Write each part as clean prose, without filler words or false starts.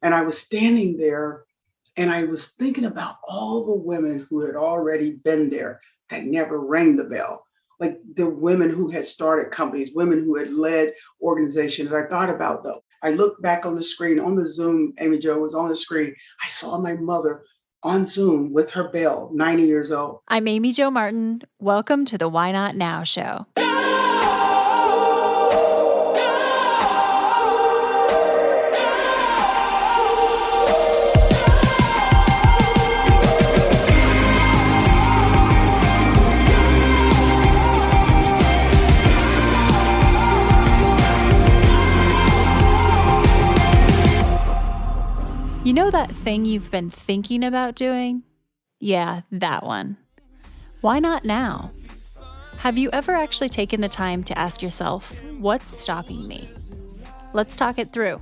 And I was standing there and I was thinking about all the women who had already been there that never rang the bell. Like the women who had started companies, women who had led organizations. I thought about them. I looked back on the screen, on the Zoom, Amy Jo was on the screen. I saw my mother on Zoom with her bell, 90 years old. I'm Amy Jo Martin. Welcome to the Why Not Now show. You know that thing you've been thinking about doing? Yeah, that one. Why not now? Have you ever actually taken the time to ask yourself, what's stopping me? Let's talk it through.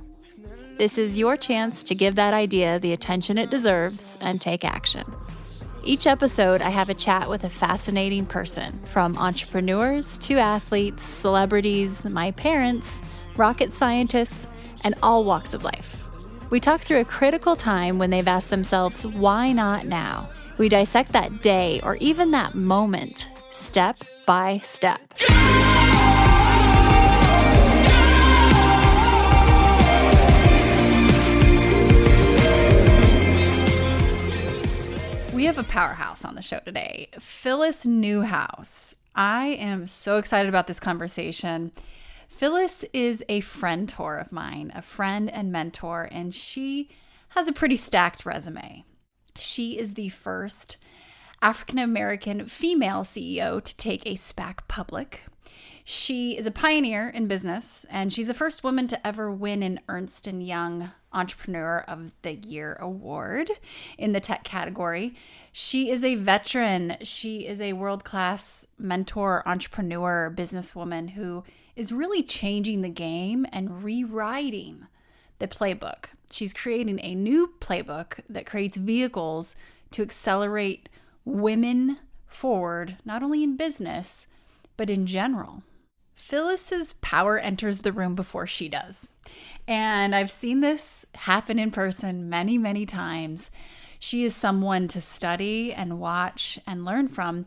This is your chance to give that idea the attention it deserves and take action. Each episode, I have a chat with a fascinating person, from entrepreneurs to athletes, celebrities, my parents, rocket scientists, and all walks of life. We talk through a critical time when they've asked themselves, why not now? We dissect that day or even that moment, step by step. We have a powerhouse on the show today, Phyllis Newhouse. I am so excited about this conversation. Phyllis is a frientor of mine, a friend and mentor, and she has a pretty stacked resume. She is the first African-American female CEO to take a SPAC public. She is a pioneer in business, and she's the first woman to ever win an Ernst Young Entrepreneur of the Year award in the tech category. She is a veteran. She is a world-class mentor, entrepreneur, businesswoman who is really changing the game and rewriting the playbook. She's creating a new playbook that creates vehicles to accelerate women forward, not only in business, but in general. Phyllis's power enters the room before she does. And I've seen this happen in person many, many times. She is someone to study and watch and learn from.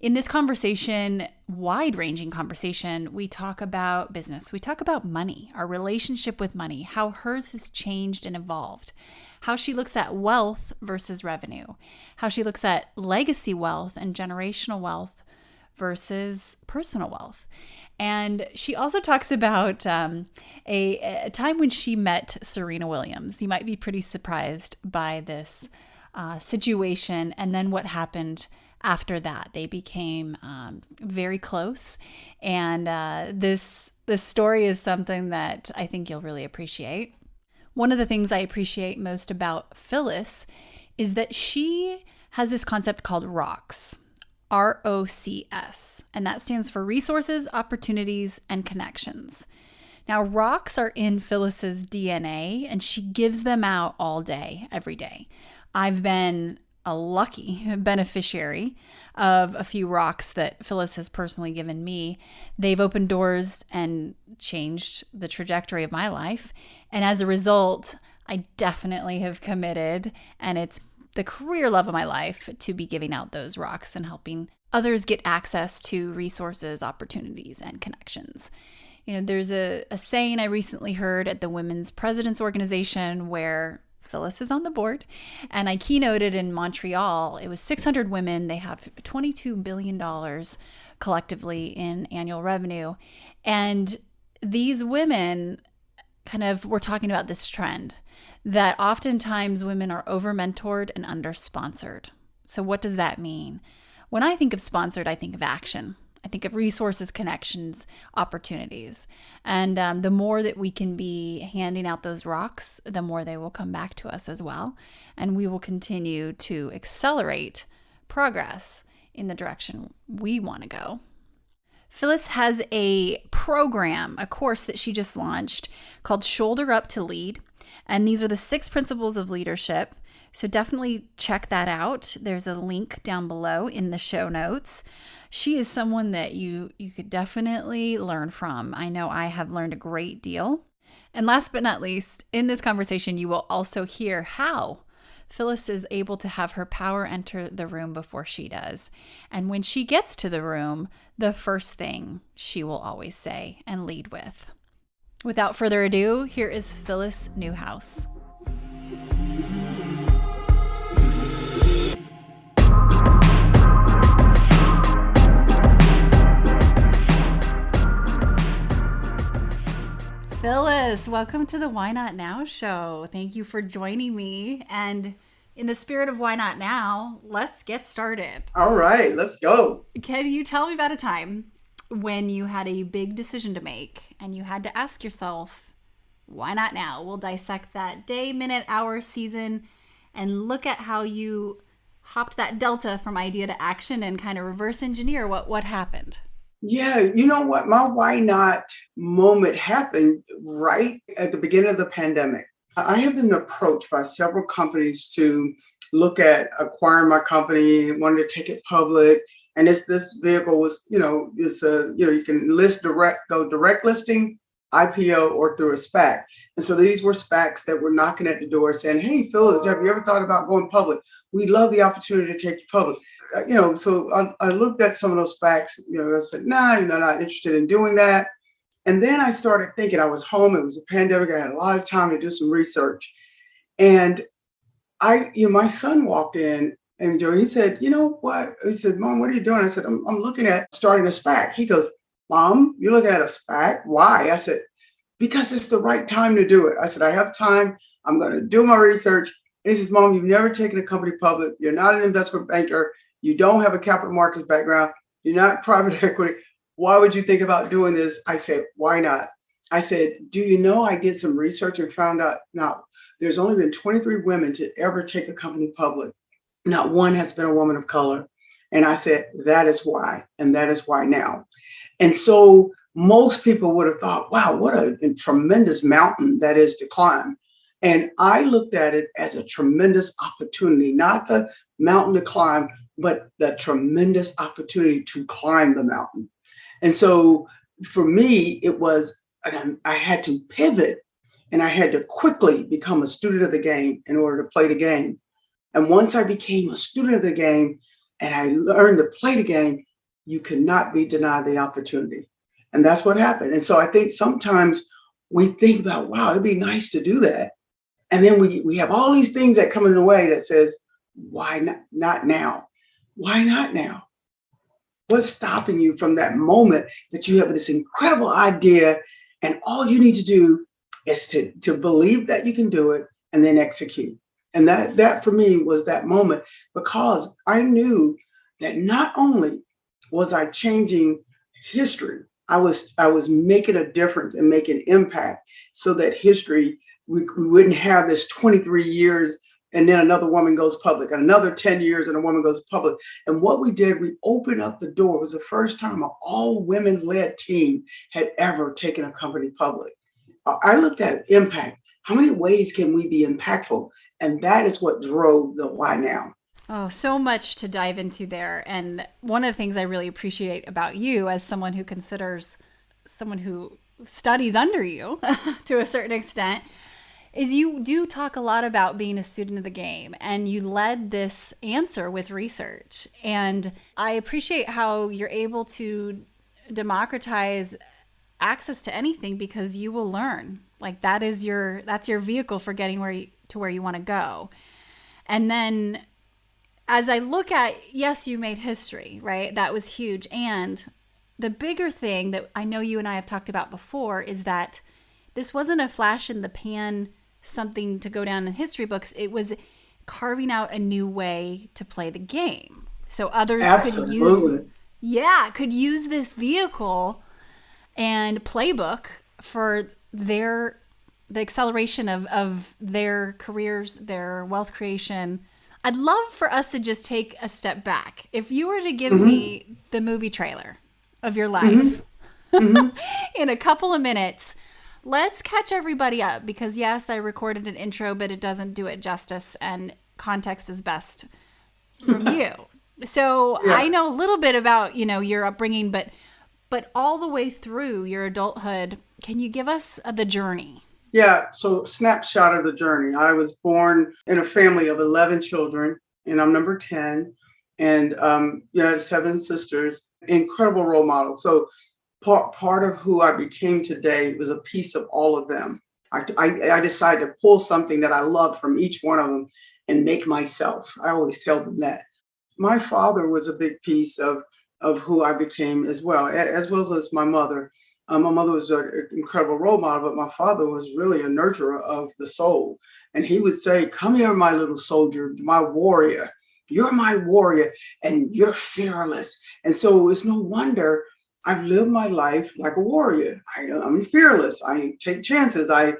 In this conversation, wide-ranging conversation, we talk about business. We talk about money, our relationship with money, how hers has changed and evolved, how she looks at wealth versus revenue, how she looks at legacy wealth and generational wealth versus personal wealth. And she also talks about a time when she met Serena Williams. You might be pretty surprised by this situation, and then what happened after that. They became very close, and this story is something that I think you'll really appreciate. One of the things I appreciate most about Phyllis is that she has this concept called ROCs. ROCs, and that stands for resources, opportunities, and connections. Now, ROCs are in Phyllis's DNA, and she gives them out all day, every day. I've been a lucky beneficiary of a few ROCs that Phyllis has personally given me. They've opened doors and changed the trajectory of my life. And as a result, I definitely have committed, and it's the career love of my life, to be giving out those ROCs and helping others get access to resources, opportunities, and connections. You know, there's a saying I recently heard at the Women's Presidents Organization where Phyllis is on the board, and I keynoted in Montreal. It was 600 women. They have $22 billion collectively in annual revenue. And these women were talking about this trend that oftentimes women are over-mentored and under-sponsored. So what does that mean? When I think of sponsored, I think of action. I think of resources, connections, opportunities. And the more that we can be handing out those ROCs, the more they will come back to us as well. And we will continue to accelerate progress in the direction we want to go. Phyllis has a program, a course that she just launched called Shoulder Up to Lead. And these are the 6 principles of leadership. So definitely check that out. There's a link down below in the show notes. She is someone that you could definitely learn from. I know I have learned a great deal. And last but not least, in this conversation, you will also hear how Phyllis is able to have her power enter the room before she does. And when she gets to the room, the first thing she will always say and lead with. Without further ado, here is Phyllis Newhouse. Phyllis, welcome to the Why Not Now show. Thank you for joining me. And in the spirit of Why Not Now, let's get started. All right, let's go. Can you tell me about a time when you had a big decision to make and you had to ask yourself, why not now? We'll dissect that day, minute, hour, season, and look at how you hopped that delta from idea to action and kind of reverse engineer what happened. Yeah, you know what? My why not moment happened right at the beginning of the pandemic. I have been approached by several companies to look at acquiring my company, wanted to take it public. And this vehicle was, you can go direct listing, IPO, or through a SPAC. And so these were SPACs that were knocking at the door saying, hey, Phyllis, have you ever thought about going public? We'd love the opportunity to take you public. So I looked at some of those SPACs, I said, nah, not interested in doing that. And then I started thinking, I was home, it was a pandemic, I had a lot of time to do some research. And my son walked in and he said, you know what? He said, Mom, what are you doing? I said, I'm looking at starting a SPAC. He goes, Mom, you're looking at a SPAC? Why? I said, because it's the right time to do it. I said, I have time. I'm going to do my research. And he says, Mom, you've never taken a company public. You're not an investment banker. You don't have a capital markets background. You're not private equity. Why would you think about doing this? I said, why not? I said, do you know I did some research and found out now there's only been 23 women to ever take a company public. Not one has been a woman of color. And I said, that is why. And that is why now. And so most people would have thought, wow, what a tremendous mountain that is to climb. And I looked at it as a tremendous opportunity, not the mountain to climb, but the tremendous opportunity to climb the mountain. And so for me, it was, I had to pivot and I had to quickly become a student of the game in order to play the game. And once I became a student of the game and I learned to play the game, you cannot be denied the opportunity. And that's what happened. And so I think sometimes we think about, wow, it'd be nice to do that. And then we have all these things that come in the way that says, why not now? Why not now? What's stopping you from that moment that you have this incredible idea and all you need to do is to believe that you can do it and then execute. And that for me was that moment, because I knew that not only was I changing history, I was making a difference and making impact so that history, we wouldn't have this 23 years and then another woman goes public, and another 10 years and a woman goes public. And what we did, we opened up the door. It was the first time an all women-led team had ever taken a company public. I looked at impact. How many ways can we be impactful? And that is what drove the why now. Oh, so much to dive into there. And one of the things I really appreciate about you as someone who considers someone who studies under you to a certain extent is you do talk a lot about being a student of the game, and you led this answer with research. And I appreciate how you're able to democratize access to anything because you will learn. Like that's your vehicle for getting where you want to go. And then as I look at, yes, you made history, right? That was huge. And the bigger thing that I know you and I have talked about before is that this wasn't a flash in the pan, something to go down in history books. It was carving out a new way to play the game. So others could use this vehicle and playbook for the acceleration of their careers, their wealth creation. I'd love for us to just take a step back. If you were to give me the movie trailer of your life in a couple of minutes, let's catch everybody up, because yes, I recorded an intro, but it doesn't do it justice, and context is best from you. So yeah. I know a little bit about, your upbringing, but all the way through your adulthood, can you give us the journey? Yeah, so snapshot of the journey. I was born in a family of 11 children, and I'm number 10. And I had 7 sisters, incredible role models. So part of who I became today was a piece of all of them. I decided to pull something that I loved from each one of them and make myself. I always tell them that. My father was a big piece of who I became as well as my mother. My mother was an incredible role model, but my father was really a nurturer of the soul. And he would say, "Come here, my little soldier, my warrior. You're my warrior, and you're fearless." And so it's no wonder I've lived my life like a warrior. I'm fearless. I take chances. I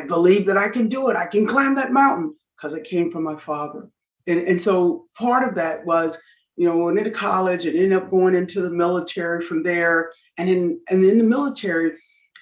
believe that I can do it. I can climb that mountain because it came from my father. And so part of that was, went into college and ended up going into the military from there. And in the military,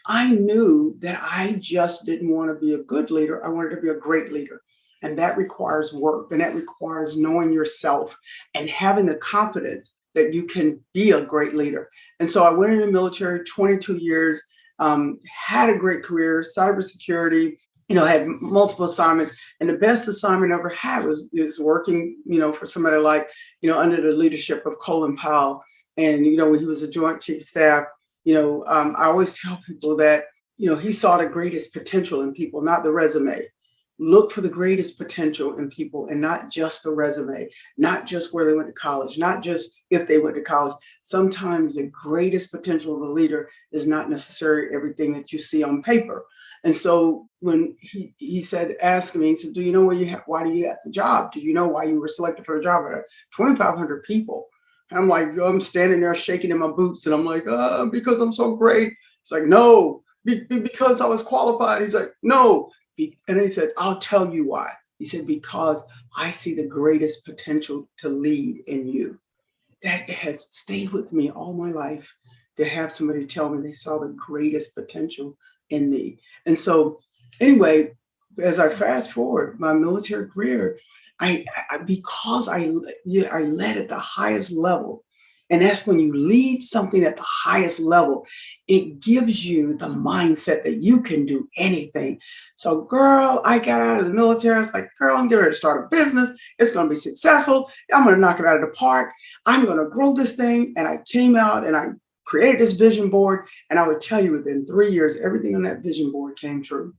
I knew that I just didn't want to be a good leader. I wanted to be a great leader. And that requires work, and that requires knowing yourself and having the confidence that you can be a great leader. And so I went in the military 22 years, had a great career, cybersecurity, had multiple assignments. And the best assignment I ever had was working, for somebody like, under the leadership of Colin Powell. And, when he was a joint chief of staff, I always tell people that, he saw the greatest potential in people, not the resume. Look for the greatest potential in people and not just the resume, not just where they went to college, not just if they went to college. Sometimes the greatest potential of a leader is not necessarily everything that you see on paper. And so when he said, ask me, he said, "Do you know why do you have the job? Do you know why you were selected for a job?" 2,500 people. And I'm like, I'm standing there shaking in my boots, and I'm like, because I'm so great. It's like, no, because I was qualified. He's like, no. And he said, "I'll tell you why." He said, "Because I see the greatest potential to lead in you." That has stayed with me all my life, to have somebody tell me they saw the greatest potential in me. And so, anyway, as I fast forward my military career, because I led at the highest level. And that's when you lead something at the highest level, it gives you the mindset that you can do anything. So, girl, I got out of the military. I was like, girl, I'm getting ready to start a business. It's going to be successful. I'm going to knock it out of the park. I'm going to grow this thing. And I came out and I created this vision board. And I would tell you, within 3 years, everything on that vision board came true,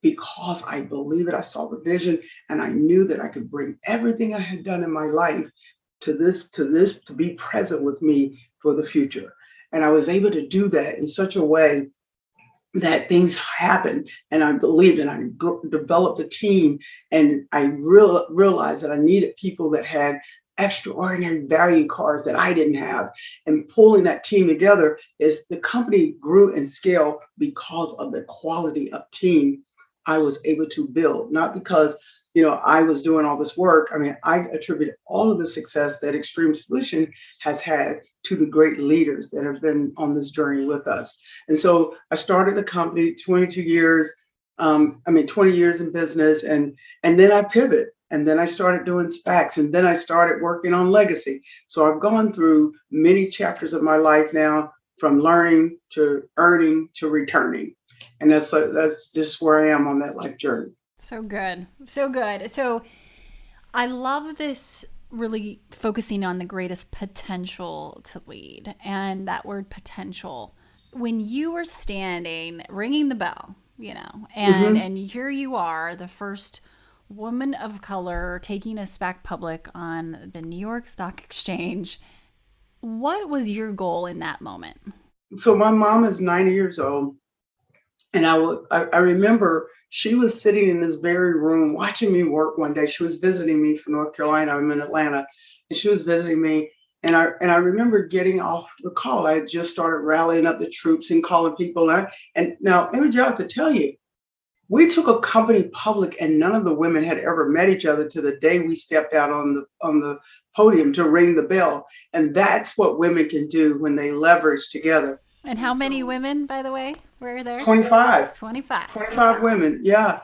because I believe it. I saw the vision, and I knew that I could bring everything I had done in my life to be present with me for the future. And I was able to do that in such a way that things happened, and I believed, and I developed a team, and I realized that I needed people that had extraordinary value cards that I didn't have. And pulling that team together, is the company grew in scale because of the quality of team I was able to build, not because I was doing all this work. I mean, I attribute all of the success that Extreme Solution has had to the great leaders that have been on this journey with us. And so I started the company 22 years, 20 years in business, and then I pivot. And then I started doing SPACs, and then I started working on legacy. So I've gone through many chapters of my life now, from learning to earning to returning. And that's just where I am on that life journey. So good. So good. So I love this, really focusing on the greatest potential to lead, and that word potential. When you were standing, ringing the bell, and here you are, the first woman of color taking a SPAC public on the New York Stock Exchange. What was your goal in that moment? So my mom is 90 years old. And I remember she was sitting in this very room watching me work one day. She was visiting me from North Carolina. I'm in Atlanta, and she was visiting me. And I remember getting off the call. I had just started rallying up the troops and calling people. And now, Imogen, I have to tell you, we took a company public, and none of the women had ever met each other to the day we stepped out on the podium to ring the bell. And that's what women can do when they leverage together. And how many women, by the way, were there? 25. 25. 25 women, yeah.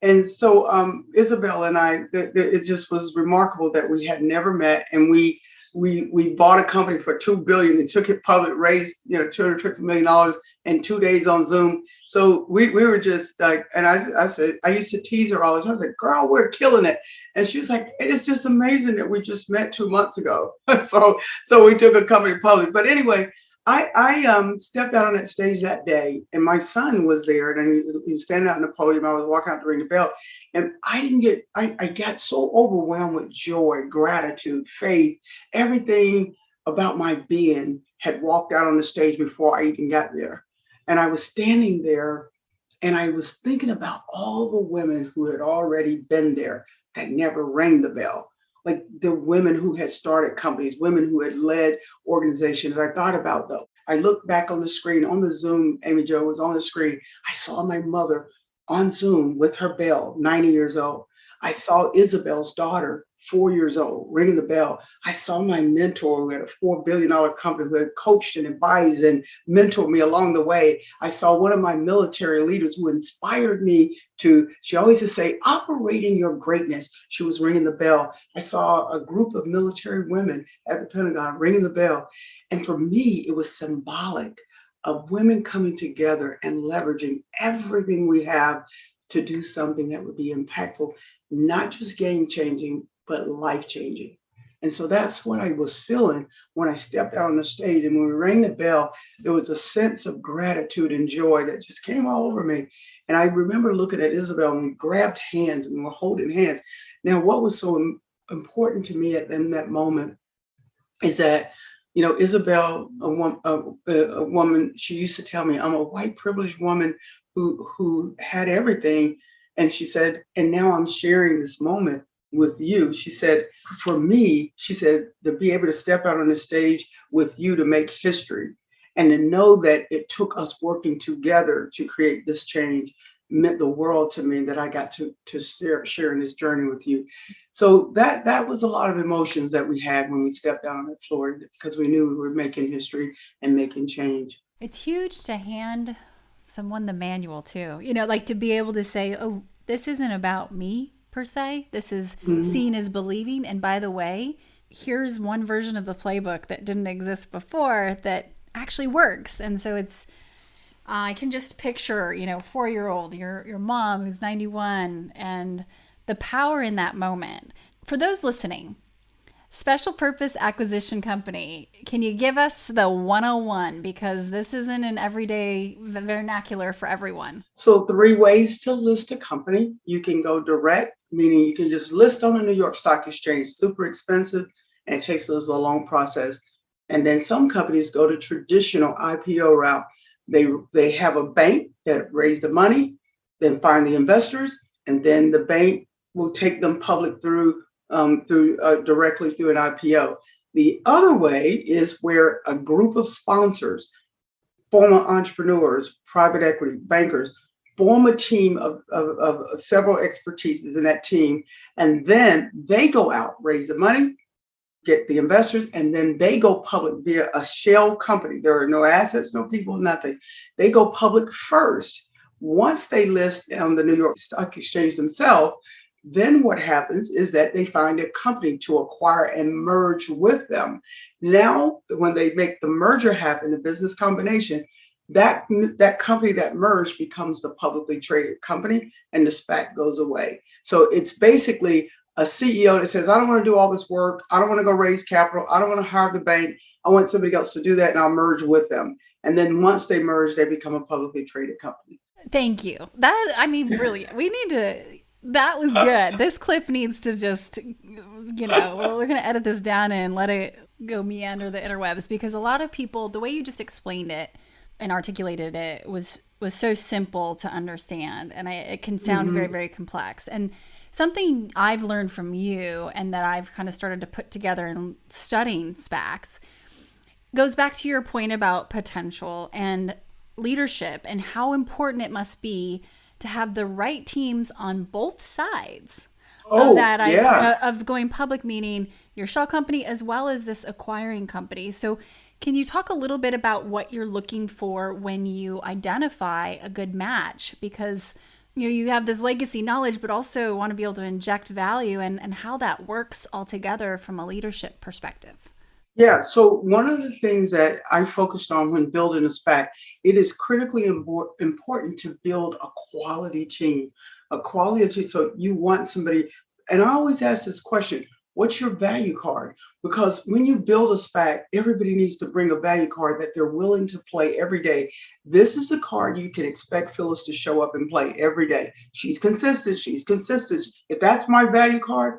And so Isabel and I, it just was remarkable that we had never met, and we we bought a company for $2 billion and took it public, raised $250 million in 2 days on Zoom. So we were just like, and I said, I used to tease her all the time. I was like, girl, we're killing it. And she was like, it is just amazing that we just met 2 months ago. So we took a company public. But anyway, I stepped out on that stage that day, and my son was there, and he was standing out on the podium. I was walking out to ring the bell, and I got so overwhelmed with joy, gratitude, faith, everything about my being had walked out on the stage before I even got there. And I was standing there, and I was thinking about all the women who had already been there that never rang the bell. Like the women who had started companies, women who had led organizations. I thought about those. I looked back on the screen, on the Zoom, Amy Jo was on the screen. I saw my mother on Zoom with her bell, 90 years old. I saw Isabel's daughter, 4 years old, ringing the bell. I saw my mentor who had a $4 billion company who had coached and advised and mentored me along the way. I saw one of my military leaders who inspired me she always used to say, operating your greatness. She was ringing the bell. I saw a group of military women at the Pentagon ringing the bell. And for me, it was symbolic of women coming together and leveraging everything we have to do something that would be impactful, not just game changing, but life changing. And so that's what I was feeling when I stepped out on the stage. And when we rang the bell, there was a sense of gratitude and joy that just came all over me. And I remember looking at Isabel, and we grabbed hands and we were holding hands. Now, what was so important to me in that moment is that, Isabel, a woman, she used to tell me, I'm a white privileged woman who had everything. And she said, and now I'm sharing this moment with you. She said, for me, she said, to be able to step out on the stage with you to make history and to know that it took us working together to create this change meant the world to me, that I got to share in this journey with you. So that was a lot of emotions that we had when we stepped down on that floor, because we knew we were making history and making change. It's huge to hand someone the manual too, like to be able to say, oh, this isn't about me per se. This is seen as believing. And by the way, here's one version of the playbook that didn't exist before that actually works. And so it's, I can just picture, 4-year-old, your mom who's 91, and the power in that moment. For those listening, Special Purpose Acquisition Company, can you give us the 101? Because this isn't an everyday vernacular for everyone. So 3 ways to list a company. You can go direct, meaning you can just list on the New York Stock Exchange, super expensive, and it takes us a long process. And then some companies go to traditional IPO route. They have a bank that raised the money, then find the investors, and then the bank will take them public directly through an IPO. The other way is where a group of sponsors, former entrepreneurs, private equity, bankers, form a team of several expertises in that team, and then they go out, raise the money, get the investors, and then they go public via a shell company. There are no assets, no people, nothing. They go public first. Once they list on the New York Stock Exchange themselves, then what happens is that they find a company to acquire and merge with them. Now, when they make the merger happen, the business combination, that company that merged becomes the publicly traded company, and the SPAC goes away. So it's basically a CEO that says, I don't want to do all this work. I don't want to go raise capital. I don't want to hire the bank. I want somebody else to do that, and I'll merge with them. And then once they merge, they become a publicly traded company. Thank you. Really, that was good. This clip needs to just, we're going to edit this down and let it go meander the interwebs, because a lot of people, the way you just explained it and articulated it was so simple to understand. And it can sound very, very complex. And something I've learned from you, and that I've kind of started to put together in studying SPACs, goes back to your point about potential and leadership and how important it must be to have the right teams on both sides of that idea of going public, meaning your shell company as well as this acquiring company. So can you talk a little bit about what you're looking for when you identify a good match? Because you have this legacy knowledge, but also want to be able to inject value, and how that works all together from a leadership perspective. Yeah. So one of the things that I focused on when building a SPAC, it is critically important to build a quality team, a quality team. So you want somebody, and I always ask this question, what's your value card? Because when you build a SPAC, everybody needs to bring a value card that they're willing to play every day. This is the card you can expect Phyllis to show up and play every day. She's consistent. She's consistent. If that's my value card,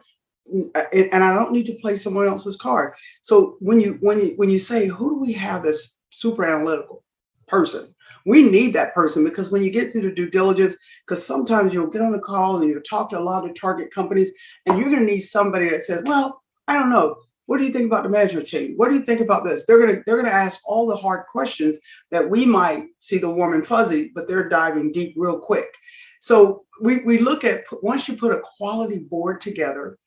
and I don't need to play someone else's card. So when you say, who do we have as super analytical person? We need that person, because when you get through the due diligence, because sometimes you'll get on a call and you'll talk to a lot of target companies, and you're going to need somebody that says, well, I don't know. What do you think about the management team? What do you think about this? They're gonna ask all the hard questions that we might see the warm and fuzzy, but they're diving deep real quick. So we look at, once you put a quality board together,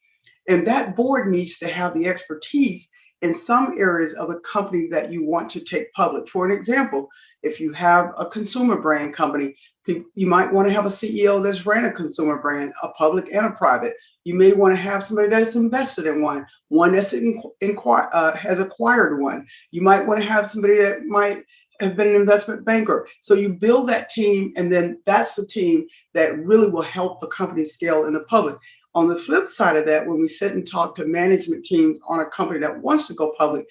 and that board needs to have the expertise in some areas of a company that you want to take public. For an example, if you have a consumer brand company, you might want to have a CEO that's ran a consumer brand, a public and a private. You may want to have somebody that's invested in one that's has acquired one. You might want to have somebody that might have been an investment banker. So you build that team, and then that's the team that really will help the company scale in the public. On the flip side of that, when we sit and talk to management teams on a company that wants to go public,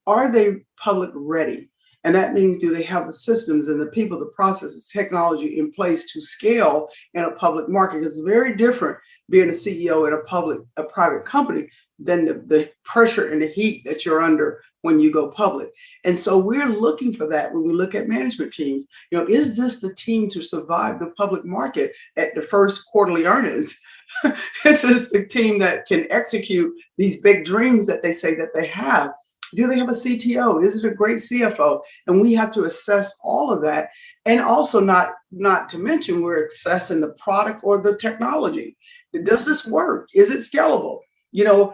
are they public ready? And that means, do they have the systems and the people, the processes, technology in place to scale in a public market? It's very different being a CEO in a private company than the pressure and the heat that you're under when you go public. And so we're looking for that when we look at management teams. Is this the team to survive the public market at the first quarterly earnings? This is the team that can execute these big dreams that they say that they have. Do they have a CTO? Is it a great CFO? And we have to assess all of that. And also, not to mention, we're assessing the product or the technology. Does this work? Is it scalable?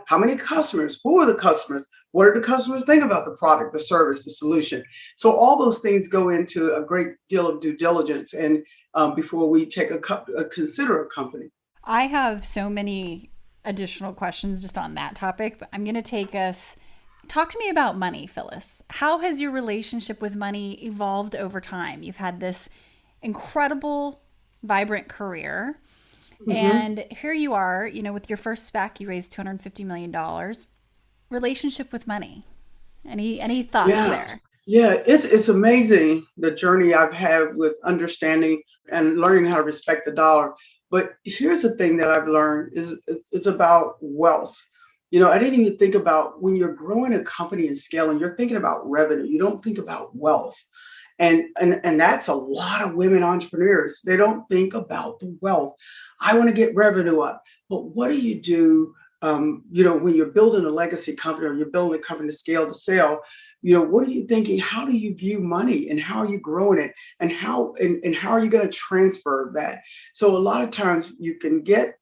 How many customers? Who are the customers? What do the customers think about the product, the service, the solution? So all those things go into a great deal of due diligence, and before we take consider a company. I have so many additional questions just on that topic, but I'm going to take us. Talk to me about money, Phyllis. How has your relationship with money evolved over time? You've had this incredible, vibrant career, Mhm. and here you are, with your first SPAC, you raised $250 million. Relationship with money. Any thoughts Yeah. there? Yeah, it's amazing the journey I've had with understanding and learning how to respect the dollar. But here's the thing that I've learned is it's about wealth. I didn't even think about, when you're growing a company and scaling, you're thinking about revenue. You don't think about wealth. And that's a lot of women entrepreneurs. They don't think about the wealth. I want to get revenue up, but what do you do? When you're building a legacy company, or you're building a company to scale to sell, what are you thinking? How do you view money, and how are you growing it, and how are you going to transfer that? So a lot of times you can get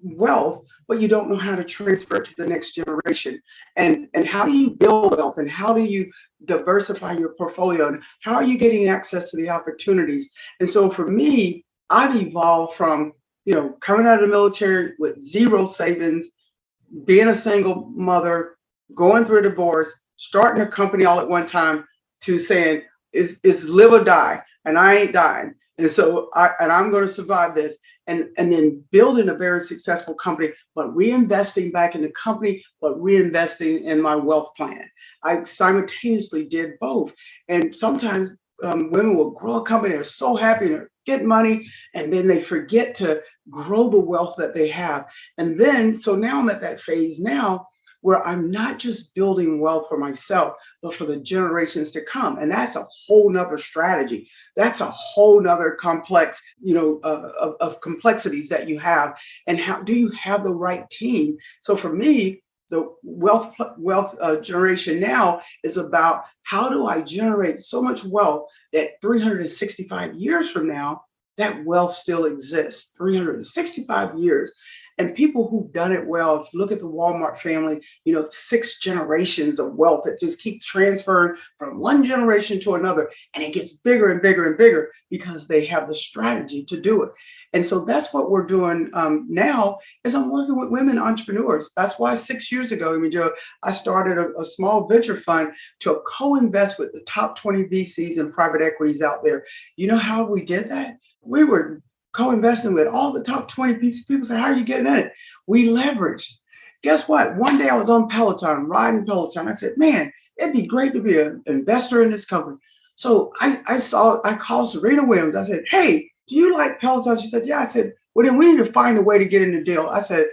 wealth, but you don't know how to transfer it to the next generation. And how do you build wealth, and how do you diversify your portfolio, and how are you getting access to the opportunities? And so for me, I've evolved from coming out of the military with zero savings, being a single mother, going through a divorce, starting a company all at one time, to saying, is live or die, and I ain't dying. And so I'm going to survive this. And then building a very successful company, but reinvesting back in the company, but reinvesting in my wealth plan. I simultaneously did both. And sometimes women will grow a company, they're so happy, to get money, and then they forget to grow the wealth that they have. And then, so now I'm at that phase now where I'm not just building wealth for myself, but for the generations to come. And that's a whole nother strategy. That's a whole nother complex, of complexities that you have. And how do you have the right team? So for me, the wealth generation now is about, how do I generate so much wealth that 365 years from now, that wealth still exists, 365 years. And people who've done it well, if you look at the Walmart family, 6 generations of wealth that just keep transferring from one generation to another. And it gets bigger and bigger and bigger because they have the strategy to do it. And so that's what we're doing now is I'm working with women entrepreneurs. That's why 6 years ago, Joe, I started a small venture fund to co-invest with the top 20 VCs and private equities out there. You know how we did that? We were co-investing with all the top 20 people. Say, how are you getting in it? We leveraged. Guess what? One day I was on Peloton, riding Peloton. I said, man, it'd be great to be an investor in this company. So I called Serena Williams. I said, hey, do you like Peloton? She said, yeah. I said, well, then we need to find a way to get in the deal. I said,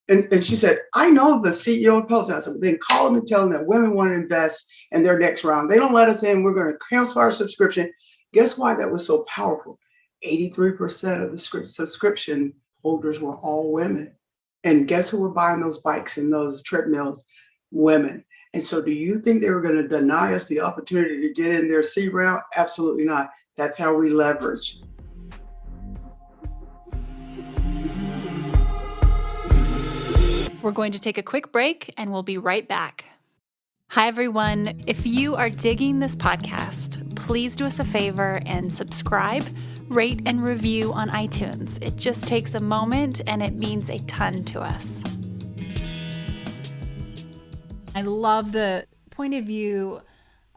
and she said, I know the CEO of Peloton. I said, then call them and tell them that women want to invest in their next round. They don't let us in. We're going to cancel our subscription. Guess why that was so powerful? 83% of the subscription holders were all women. And guess who were buying those bikes and those treadmills? Women. And so do you think they were going to deny us the opportunity to get in their C round? Absolutely not. That's how we leverage. We're going to take a quick break and we'll be right back. Hi, everyone. If you are digging this podcast, please do us a favor and subscribe, rate, and review on iTunes. It just takes a moment and it means a ton to us. I love the point of view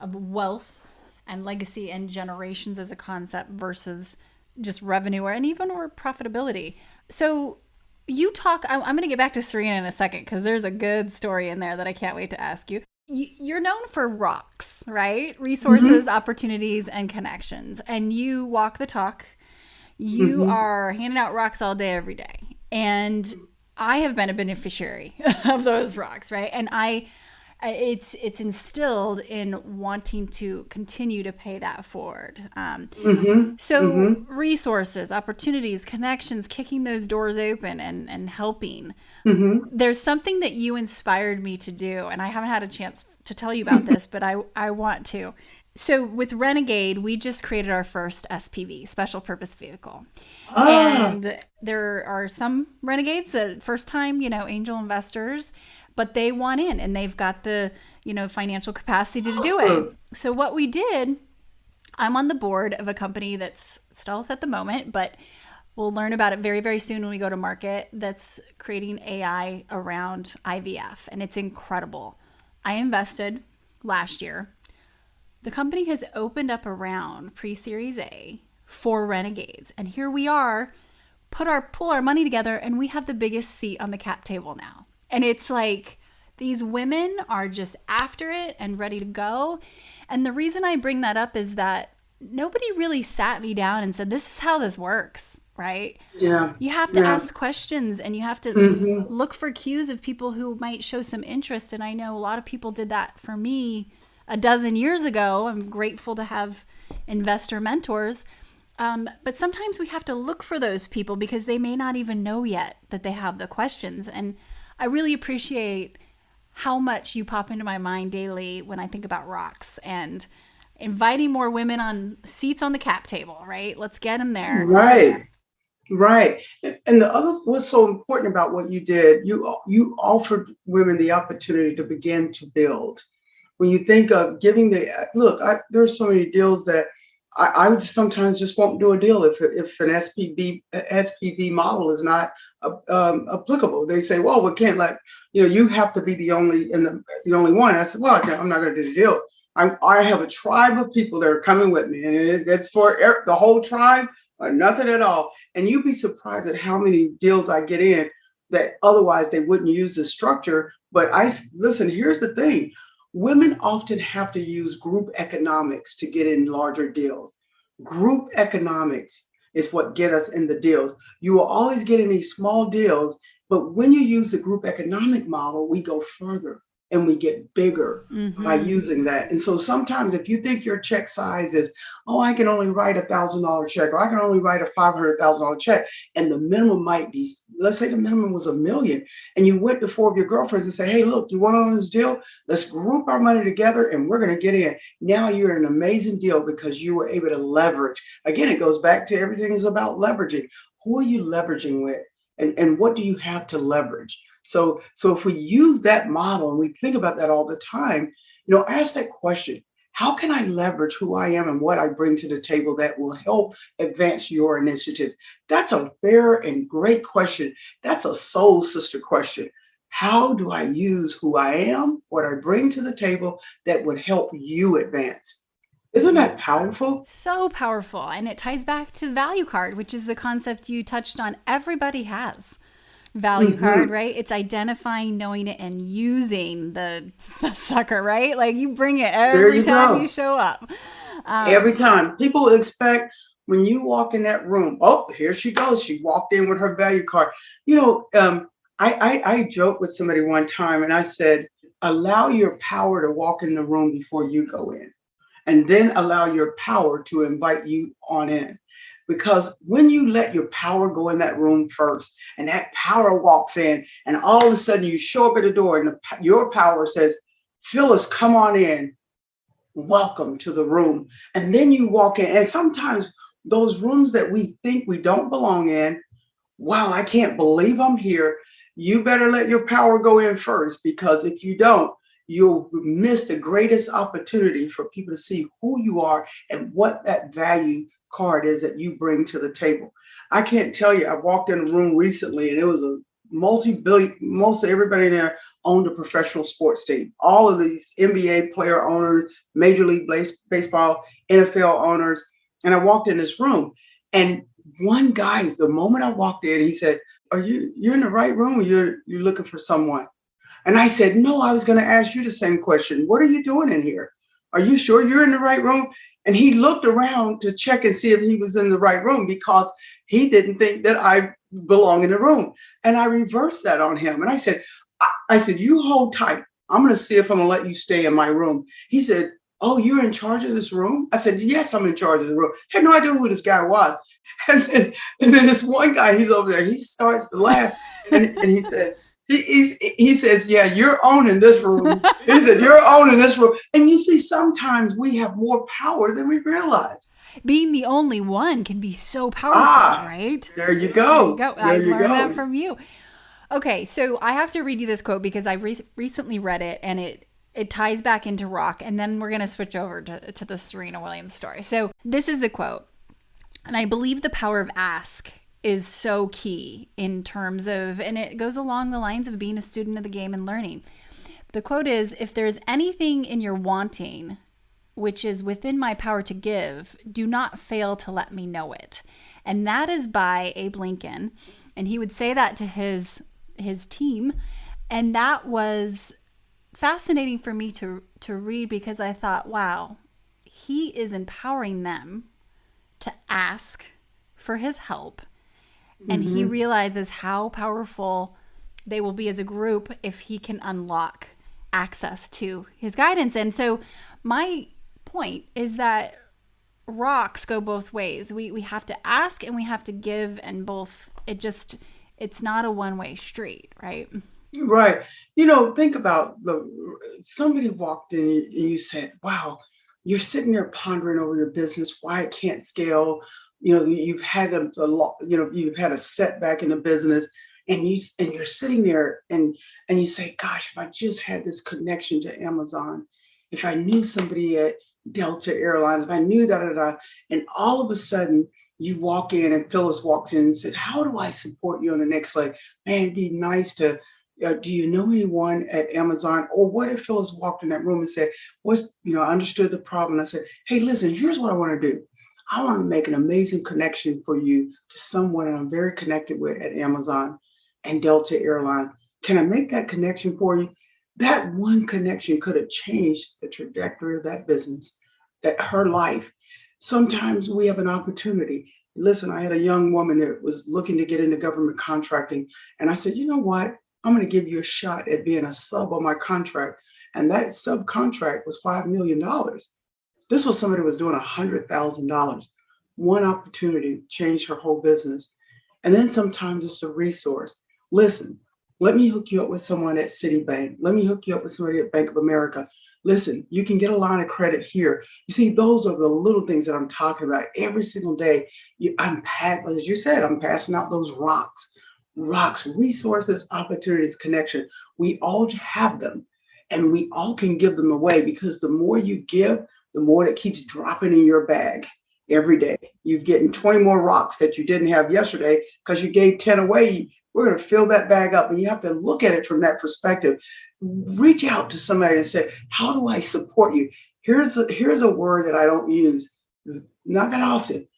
of wealth and legacy and generations as a concept versus just revenue and even profitability. So you talk, I'm going to get back to Serena in a second because there's a good story in there that I can't wait to ask you. You're known for ROCs, right? Resources, opportunities, and connections. And you walk the talk. You are handing out ROCs all day, every day. And I have been a beneficiary of those ROCs, right? And it's instilled in wanting to continue to pay that forward. Resources, opportunities, connections, kicking those doors open and helping. There's something that you inspired me to do, and I haven't had a chance to tell you about this, but I want to. So with Renegade, we just created our first SPV, special purpose vehicle. And there are some Renegades that first time, angel investors, but they want in and they've got the, financial capacity to do it. So what we did, I'm on the board of a company that's stealth at the moment, but we'll learn about it very, very soon when we go to market, that's creating AI around IVF. And it's incredible. I invested last year. The company has opened up a round pre-Series A for Renegades. And here we are, pull our money together, and we have the biggest seat on the cap table now. And it's like these women are just after it and ready to go. And the reason I bring that up is that nobody really sat me down and said, this is how this works, right? Yeah. You have to ask questions and you have to look for cues of people who might show some interest. And I know a lot of people did that for me a dozen years ago. I'm grateful to have investor mentors. But sometimes we have to look for those people because they may not even know yet that they have the questions. And I really appreciate how much you pop into my mind daily when I think about ROCs and inviting more women on seats on the cap table, right? Let's get them there. Right. And the other, what's so important about what you did, you offered women the opportunity to begin to build. When you think of giving there's so many deals that I would sometimes just won't do a deal if an SPV model is not applicable. They say, well, we can't let, you have to be the only one. I said, well, I'm not going to do the deal. I have a tribe of people that are coming with me, and it's for the whole tribe or nothing at all. And you'd be surprised at how many deals I get in that otherwise they wouldn't use the structure. But listen, here's the thing. Women often have to use group economics to get in larger deals. Group economics is what get us in the deals. You will always get in these small deals, but when you use the group economic model, we go further and we get bigger by using that. And so sometimes if you think your check size is, I can only write $1,000 check, or I can only write a $500,000 check, and the minimum might be, let's say the minimum was $1 million, and you went to 4 of your girlfriends and say, hey, look, you want on this deal? Let's group our money together and we're going to get in. Now you're in an amazing deal because you were able to leverage. Again, it goes back to everything is about leveraging. Who are you leveraging with? and what do you have to leverage? So if we use that model and we think about that all the time, ask that question. How can I leverage who I am and what I bring to the table that will help advance your initiatives? That's a fair and great question. That's a soul sister question. How do I use who I am, what I bring to the table that would help you advance? Isn't that powerful? So powerful. And it ties back to value card, which is the concept you touched on. Everybody has value card, right? It's identifying, knowing it, and using the sucker, right? Like you bring it every time you show up. Every time. People expect when you walk in that room, oh, here she goes. She walked in with her value card. I joked with somebody one time and I said, allow your power to walk in the room before you go in, and then allow your power to invite you on in. Because when you let your power go in that room first, and that power walks in, and all of a sudden you show up at the door, and your power says, Phyllis, come on in. Welcome to the room. And then you walk in. And sometimes those rooms that we think we don't belong in, wow, I can't believe I'm here. You better let your power go in first, because if you don't, you'll miss the greatest opportunity for people to see who you are and what that value card is that you bring to the table. I can't tell you, I walked in a room recently and it was a multi-billion, most everybody in there owned a professional sports team. All of these NBA player owners, Major League Baseball, NFL owners. And I walked in this room, and one guy, the moment I walked in, he said, you're in the right room, or you're looking for someone? And I said, no, I was going to ask you the same question. What are you doing in here? Are you sure you're in the right room? And he looked around to check and see if he was in the right room, because he didn't think that I belong in the room. And I reversed that on him. And I said, you hold tight. I'm going to see if I'm going to let you stay in my room. He said, oh, you're in charge of this room? I said, yes, I'm in charge of the room. I had no idea who this guy was. And then this one guy, he's over there. He starts to laugh. And he says, he says, yeah, you're owning this room. He said, you're owning this room. And you see, sometimes we have more power than we realize. Being the only one can be so powerful, right? There you go. I learned that from you. Okay, so I have to read you this quote because I recently read it, and it ties back into rock. And then we're going to switch over to the Serena Williams story. So this is the quote. And I believe the power of ask is so key in terms of, and it goes along the lines of being a student of the game and learning. The quote is, if there's anything in your wanting which is within my power to give, do not fail to let me know it. And that is by Abe Lincoln. And he would say that to his team. And that was fascinating for me to read, because I thought, wow, he is empowering them to ask for his help. And he realizes how powerful they will be as a group if he can unlock access to his guidance. And so my point is that rocks go both ways. We have to ask and we have to give, and both, it's not a one-way street, right? Right. Think about somebody walked in and you said, wow, you're sitting there pondering over your business, why it can't scale. You've had you've had a setback in the business, and you're sitting there and you say, gosh, if I just had this connection to Amazon, if I knew somebody at Delta Airlines, if I knew da. And all of a sudden you walk in and Phyllis walks in and said, how do I support you on the next leg? Man, it'd be nice to, do you know anyone at Amazon? Or what if Phyllis walked in that room and said, I understood the problem. I said, hey, listen, here's what I want to do. I want to make an amazing connection for you to someone I'm very connected with at Amazon and Delta Airlines. Can I make that connection for you? That one connection could have changed the trajectory of that business, her life. Sometimes we have an opportunity. Listen, I had a young woman that was looking to get into government contracting. And I said, you know what? I'm going to give you a shot at being a sub on my contract. And that subcontract was $5 million. This was somebody who was doing $100,000. One opportunity changed her whole business. And then sometimes it's a resource. Listen, let me hook you up with someone at Citibank. Let me hook you up with somebody at Bank of America. Listen, you can get a line of credit here. You see, those are the little things that I'm talking about every single day. As you said, I'm passing out those rocks. rocks, resources, opportunities, connection. We all have them and we all can give them away, because the more you give, the more that keeps dropping in your bag every day. You're getting 20 more rocks that you didn't have yesterday because you gave 10 away. We're going to fill that bag up. And you have to look at it from that perspective. Reach out to somebody and say, how do I support you? Here's a word that I don't use, not that often.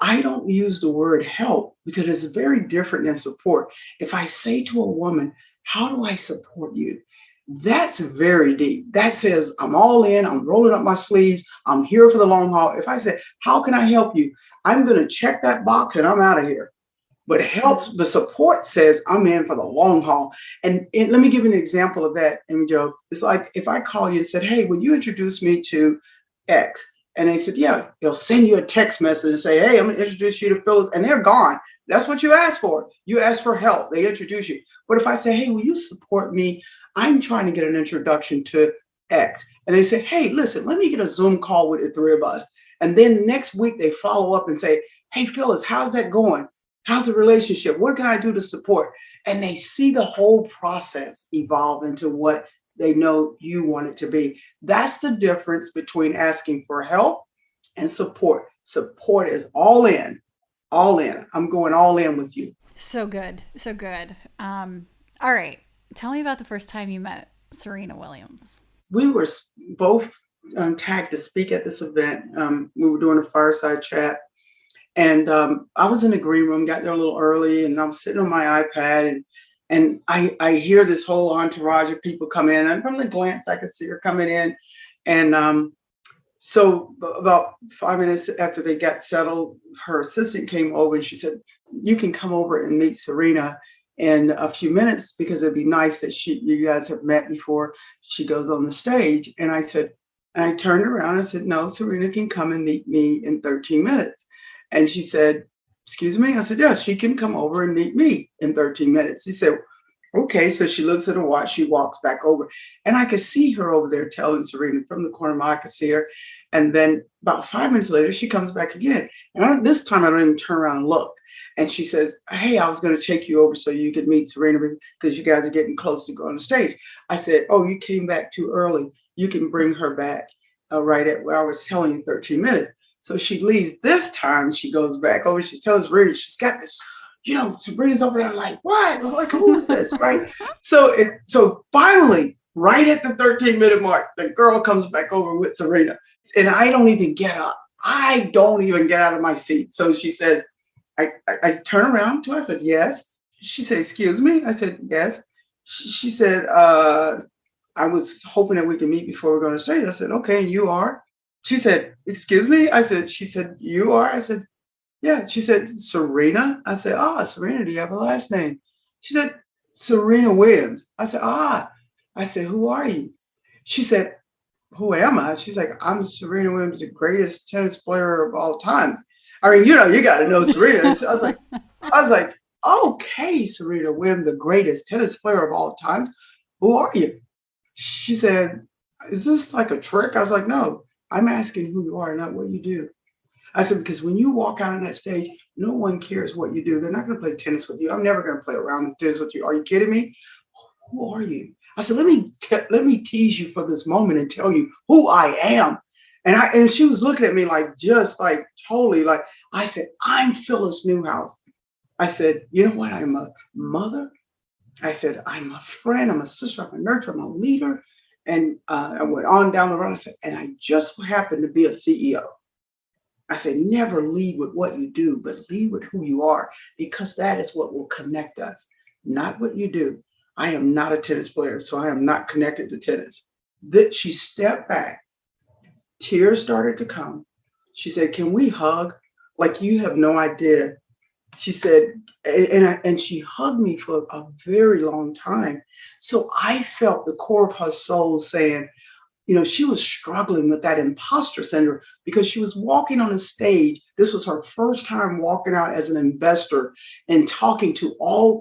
I don't use the word help because it's very different than support. If I say to a woman, how do I support you? That's very deep. That says I'm all in, I'm rolling up my sleeves, I'm here for the long haul. If I say, how can I help you? I'm going to check that box and I'm out of here. But help, the support says I'm in for the long haul. And let me give you an example of that, Amy Jo. It's like if I call you and said, hey, will you introduce me to X? And they said, yeah, they'll send you a text message and say, hey, I'm going to introduce you to Phyllis. And they're gone. That's what you asked for. You asked for help. They introduce you. But if I say, hey, will you support me? I'm trying to get an introduction to X. And they say, hey, listen, let me get a Zoom call with the three of us. And then next week they follow up and say, hey, Phyllis, how's that going? How's the relationship? What can I do to support? And they see the whole process evolve into what they know you want it to be. That's the difference between asking for help and support. Support is all in, all in. I'm going all in with you. So good. So good. All right. Tell me about the first time you met Serena Williams. We were both tagged to speak at this event. We were doing a fireside chat. And I was in the green room, got there a little early, and I was sitting on my iPad, and I hear this whole entourage of people come in. And from the glance, I could see her coming in. And so about 5 minutes after they got settled, her assistant came over and she said, you can come over and meet Serena in a few minutes, because it'd be nice that you guys have met before she goes on the stage. And I turned around and said, no, Serena can come and meet me in 13 minutes. And she said, excuse me? I said, yeah, she can come over and meet me in 13 minutes. She said, okay. So she looks at her watch, she walks back over. And I could see her over there telling Serena from the corner of my eye, I could see her. And then about 5 minutes later, she comes back again. And this time I don't even turn around and look. And she says, hey, I was going to take you over so you could meet Serena because you guys are getting close to go on the stage. I said, oh, you came back too early. You can bring her back right at where I was telling you 13 minutes. So she leaves. This time she goes back over. She tells Serena, she's got this, Serena's over there like, what? I'm like, who is this, right? So finally, right at the 13-minute mark, the girl comes back over with Serena. And I don't even get up. I don't even get out of my seat. So she says, I turn around to her. I said, yes. She said, excuse me? I said, yes. She said, I was hoping that we could meet before we're going to stage. I said, okay, you are? She said, excuse me? She said, you are? I said, yeah. She said, Serena? I said, Serena, do you have a last name? She said, Serena Williams. I said, I said, who are you? She said, who am I? She's like, I'm Serena Williams, the greatest tennis player of all time. I mean, you got to know Serena. So I was like, okay, Serena Williams, the greatest tennis player of all times. Who are you? She said, is this like a trick? I was like, no. I'm asking who you are, not what you do. I said, because when you walk out on that stage, no one cares what you do. They're not going to play tennis with you. I'm never going to play around with tennis with you. Are you kidding me? Who are you? I said, let me tease you for this moment and tell you who I am. And she was looking at me like, just like totally like, I said, I'm Phyllis Newhouse. I said, you know what? I'm a mother. I said, I'm a friend. I'm a sister. I'm a nurturer. I'm a leader. And I went on down the road. I said, and I just happen to be a CEO. I said, never lead with what you do, but lead with who you are, because that is what will connect us, not what you do. I am not a tennis player, so I am not connected to tennis. She stepped back. Tears started to come. She said, can we hug? Like, you have no idea. She said, and she hugged me for a very long time. So I felt the core of her soul saying, she was struggling with that imposter syndrome because she was walking on a stage. This was her first time walking out as an investor and talking to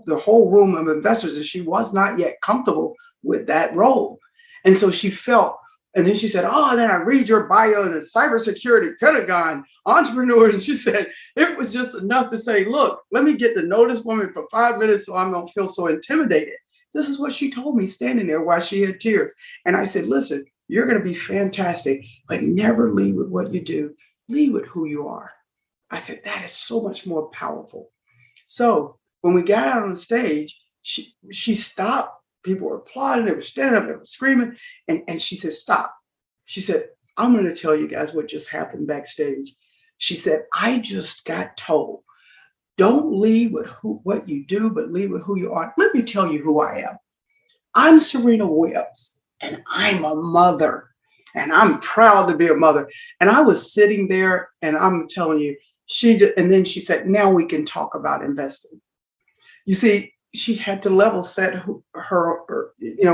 the whole room of investors. And she was not yet comfortable with that role. And so she felt And then she said, oh, and then I read your bio in the cybersecurity, Pentagon, entrepreneur. And she said, it was just enough to say, look, let me get to know this woman for 5 minutes so I don't feel so intimidated. This is what she told me standing there while she had tears. And I said, listen, you're going to be fantastic, but never lead with what you do. Lead with who you are. I said, that is so much more powerful. So when we got out on the stage, she stopped. People were applauding, they were standing up, they were screaming. And she said, stop. She said, I'm going to tell you guys what just happened backstage. She said, I just got told, don't lead with what you do, but lead with who you are. Let me tell you who I am. I'm Serena Williams, and I'm a mother, and I'm proud to be a mother. And I was sitting there, and I'm telling you, and then she said, now we can talk about investing. You see, she had to level set her,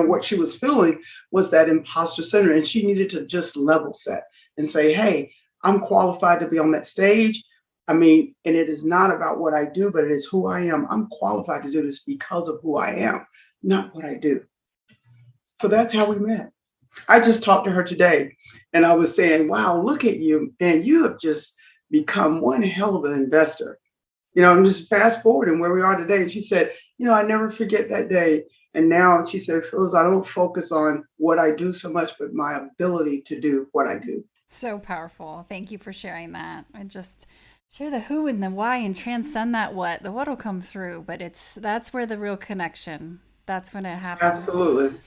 what she was feeling was that imposter syndrome. And she needed to just level set and say, hey, I'm qualified to be on that stage. I mean, and it is not about what I do, but it is who I am. I'm qualified to do this because of who I am, not what I do. So that's how we met. I just talked to her today and I was saying, wow, look at you. And you have just become one hell of an investor. I'm just fast forwarding where we are today. And she said, I never forget that day. And now she said, Phyllis, I don't focus on what I do so much, but my ability to do what I do. So powerful. Thank you for sharing that. I just share the who and the why and transcend that what. The what will come through, but that's where the real connection, that's when it happens. Absolutely.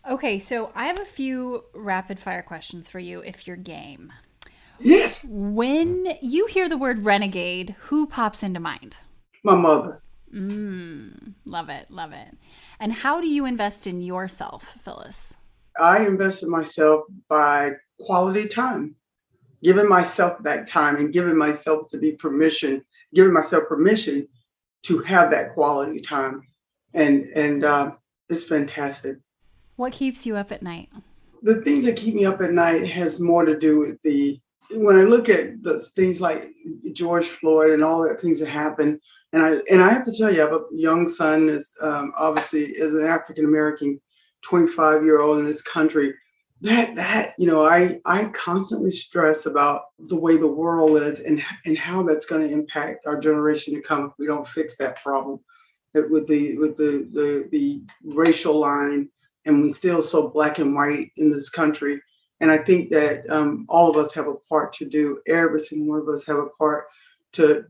Okay, so I have a few rapid fire questions for you if you're game. Yes. When you hear the word renegade, who pops into mind? My mother. Love it. Love it. And how do you invest in yourself, Phyllis? I invest in myself by quality time, giving myself back time and giving myself permission to have that quality time. And it's fantastic. What keeps you up at night? The things that keep me up at night has more to do with when I look at the things like George Floyd and all the things that happen, and I have to tell you, I have a young son, is obviously is an African-American 25-year-old in this country. I constantly stress about the way the world is and how that's going to impact our generation to come if we don't fix that problem with the racial line, and we still so black and white in this country. And I think that all of us have a part to do. Every single one of us have a part to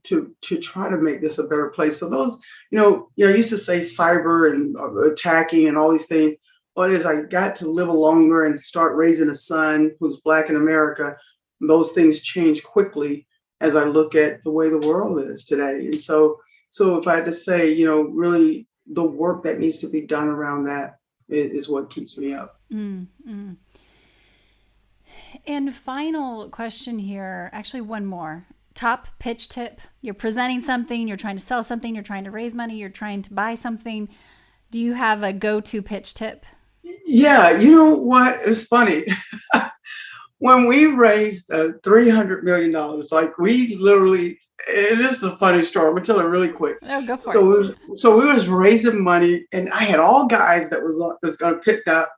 try to make this a better place. So those, I used to say cyber and attacking and all these things. But as I got to live longer and start raising a son who's black in America, those things change quickly as I look at the way the world is today. And so if I had to say, really the work that needs to be done around that is what keeps me up. Mm-hmm. And final question here, actually one more. Top pitch tip. You're presenting something, you're trying to sell something, you're trying to raise money, you're trying to buy something. Do you have a go-to pitch tip? Yeah, you know what? It's funny. When we raised $300 million, like we literally, it is a funny story. I'm gonna tell it really quick. Oh, go for it. So we was raising money, and I had all guys that was gonna pick up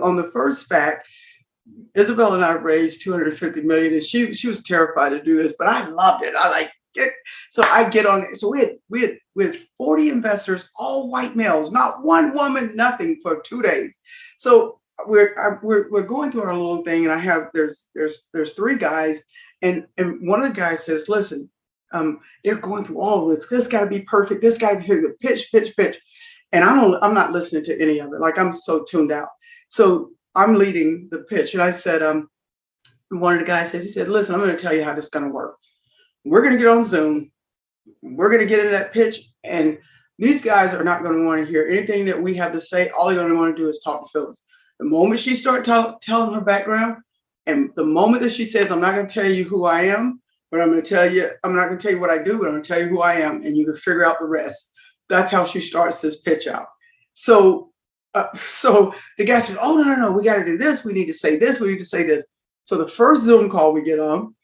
on the first SPAC. Isabel and I raised $250 million, and she was terrified to do this, but I loved it. I like it. So I get on it. So we had 40 investors, all white males, not one woman, nothing, for 2 days. So we're going through our little thing, and I have there's 3 guys, and one of the guys says, listen, they're going through all of this. This got to be perfect. This got to be the pitch, and I'm not listening to any of it. Like, I'm so tuned out. So I'm leading the pitch, and I said, one of the guys says, he said, listen, I'm going to tell you how this is going to work. We're going to get on Zoom. We're going to get into that pitch, and these guys are not going to want to hear anything that we have to say. All they're going to want to do is talk to Phyllis. The moment she starts telling her background, and the moment that she says, I'm not going to tell you who I am, but I'm not going to tell you what I do, but I'm going to tell you who I am, and you can figure out the rest. That's how she starts this pitch out. So the guy said, oh, no, we got to do this. We need to say this. We need to say this. So the first Zoom call we get on,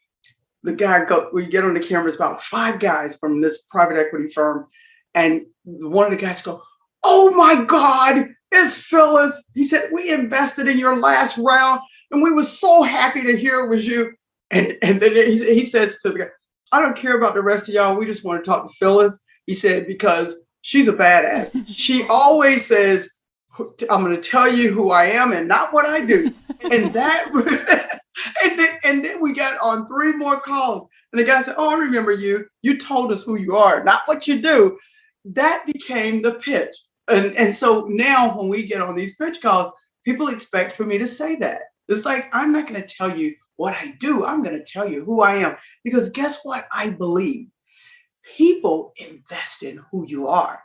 we get on the camera, it's about 5 guys from this private equity firm. And one of the guys go, oh my God, it's Phyllis. He said, we invested in your last round. And we were so happy to hear it was you. And then he says to the guy, I don't care about the rest of y'all. We just want to talk to Phyllis. He said, because she's a badass. She always says, I'm going to tell you who I am and not what I do. And that, and then we got on 3 more calls. And the guy said, oh, I remember you. You told us who you are, not what you do. That became the pitch. And so now when we get on these pitch calls, people expect for me to say that. It's like, I'm not going to tell you what I do. I'm going to tell you who I am. Because guess what? I believe people invest in who you are,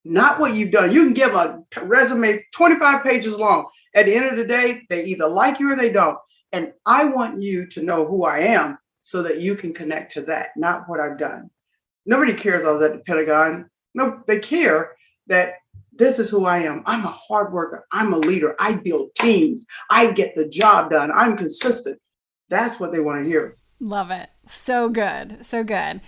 not what you've done. You can give a resume 25 pages long. At the end of the day, they either like you or they don't. And I want you to know who I am so that you can connect to that, not what I've done. Nobody cares I was at the Pentagon. No, they care that this is who I am. I'm a hard worker. I'm a leader. I build teams. I get the job done. I'm consistent. That's what they want to hear. Love it. So good. So good.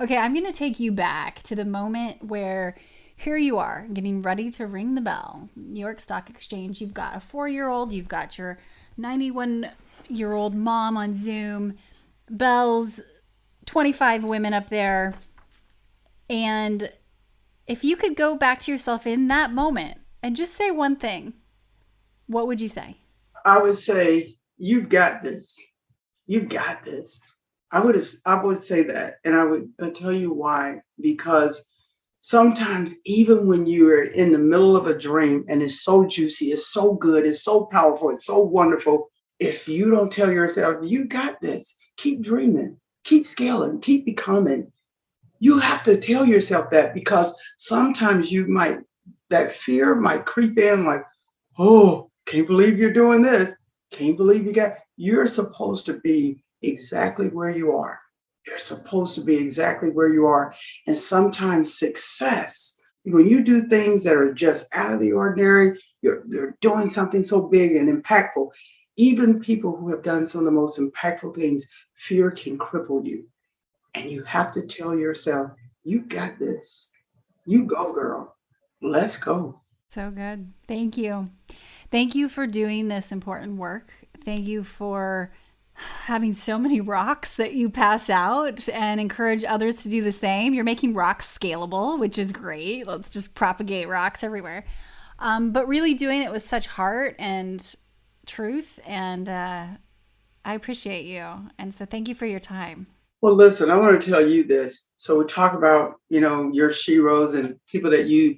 Okay, I'm going to take you back to the moment where here you are getting ready to ring the bell. New York Stock Exchange. You've got a 4-year-old. You've got your 91-year-old mom on Zoom. Bells, 25 women up there. And if you could go back to yourself in that moment and just say one thing, what would you say? I would say, you've got this. You've got this. I would say that. And I would tell you why. Because sometimes even when you are in the middle of a dream and it's so juicy, it's so good, it's so powerful, it's so wonderful, if you don't tell yourself, you got this, keep dreaming, keep scaling, keep becoming. You have to tell yourself that, because sometimes that fear might creep in like, oh, can't believe you're doing this. Can't believe you're supposed to be exactly where you are. You're supposed to be exactly where you are. And sometimes success, when you do things that are just out of the ordinary, you're doing something so big and impactful. Even people who have done some of the most impactful things, fear can cripple you. And you have to tell yourself, you got this. You go, girl. Let's go. So good. Thank you. Thank you for doing this important work. Thank you for having so many rocks that you pass out and encourage others to do the same. You're making rocks scalable, which is great. Let's just propagate rocks everywhere. But really doing it with such heart and truth. And I appreciate you. And so thank you for your time. Well, listen, I want to tell you this. So we talk about, your sheroes and people that you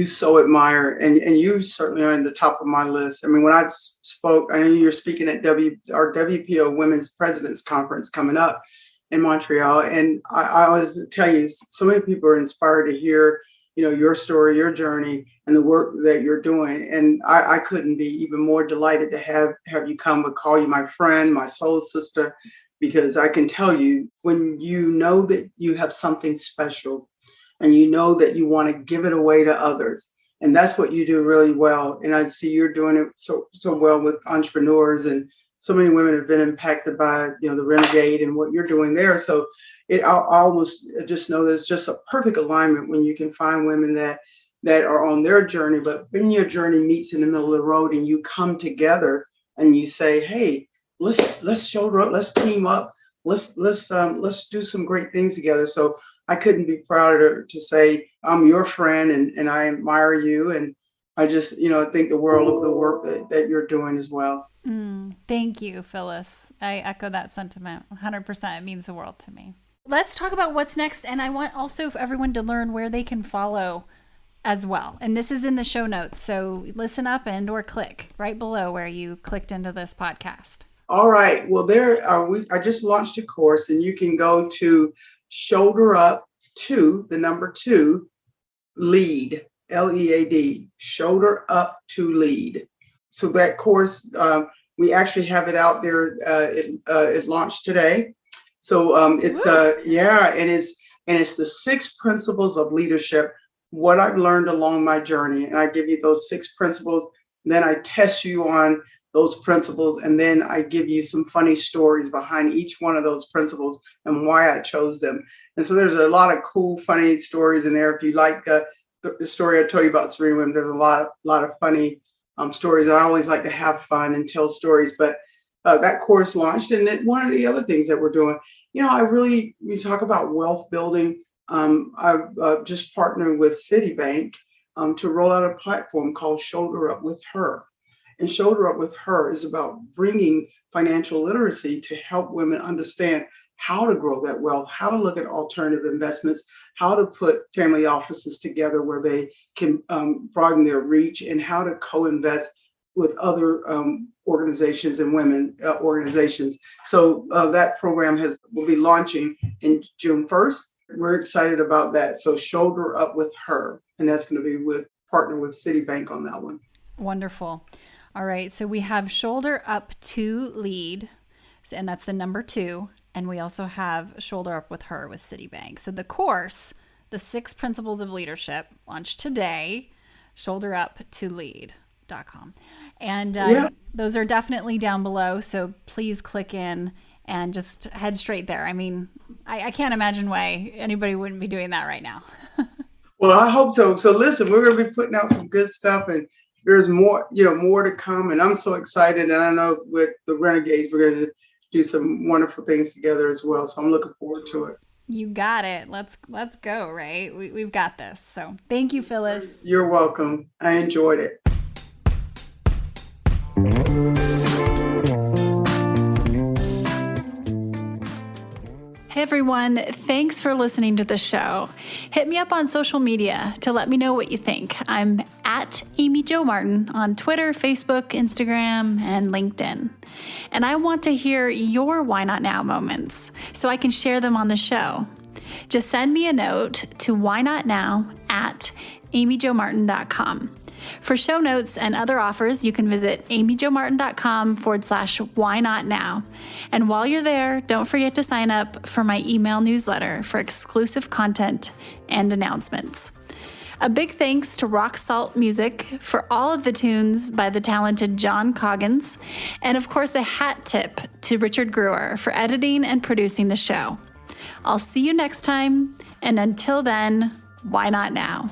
so admire, and you certainly are in the top of my list. I mean, when I spoke, I know you're speaking at our WPO Women's Presidents Conference coming up in Montreal. And I always tell you, so many people are inspired to hear, your story, your journey, and the work that you're doing. And I couldn't be even more delighted to have you come, but call you my friend, my soul sister. Because I can tell you, when you know that you have something special and you know that you want to give it away to others, and that's what you do really well. And I see you're doing it so well with entrepreneurs, and so many women have been impacted by, the Renegade and what you're doing there. So I almost just know that it's just a perfect alignment when you can find women that are on their journey, but when your journey meets in the middle of the road and you come together and you say, hey, let's shoulder up, let's team up, let's do some great things together. So I couldn't be prouder to say I'm your friend and I admire you, and I just think the world of the work that you're doing as well. Thank you, Phyllis. I echo that sentiment 100%. It means the world to me. Let's talk about what's next, and I want also for everyone to learn where they can follow as well. And this is in the show notes, so listen up or click right below where you clicked into this podcast. All right. Well, I just launched a course, and you can go to Shoulder Up to the number 2 Lead, LEAD, Shoulder Up to Lead. So that course, we actually have it out there. It launched today. So it's and it's the 6 principles of leadership, what I've learned along my journey. And I give you those 6 principles. Then I test you on those principles, and then I give you some funny stories behind each one of those principles and why I chose them. And so there's a lot of cool, funny stories in there. If you like the story I told you about Serena Williams, there's a lot of funny stories. I always like to have fun and tell stories, but that course launched. And one of the other things that we're doing, you talk about wealth building. I've just partnered with Citibank to roll out a platform called Shoulder Up with Her. And Shoulder Up with Her is about bringing financial literacy to help women understand how to grow that wealth, how to look at alternative investments, how to put family offices together where they can broaden their reach, and how to co-invest with other organizations and women organizations. So that program will be launching in June 1st. We're excited about that. So Shoulder Up with Her, and that's going to be partner with Citibank on that one. Wonderful. All right. So we have Shoulder Up to Lead, and that's the number 2. And we also have Shoulder Up with Her with Citibank. So the course, the 6 Principles of Leadership, launched today, shoulderuptolead.com. And those are definitely down below. So please click in and just head straight there. I mean, I can't imagine why anybody wouldn't be doing that right now. Well, I hope so. So listen, we're going to be putting out some good stuff, and there's more to come. And I'm so excited. And I know with the Renegades, we're going to do some wonderful things together as well. So I'm looking forward to it. You got it. Let's go, right? We've got this. So thank you, Phyllis. You're welcome. I enjoyed it. Hey everyone, thanks for listening to the show. Hit me up on social media to let me know what you think. I'm at Amy Jo Martin on Twitter, Facebook, Instagram, and LinkedIn. And I want to hear your Why Not Now moments so I can share them on the show. Just send me a note to whynotnow@amyjomartin.com. For show notes and other offers, you can visit amyjomartin.com/whynotnow. And while you're there, don't forget to sign up for my email newsletter for exclusive content and announcements. A big thanks to Rock Salt Music for all of the tunes by the talented John Coggins. And of course, a hat tip to Richard Brewer for editing and producing the show. I'll see you next time. And until then, why not now?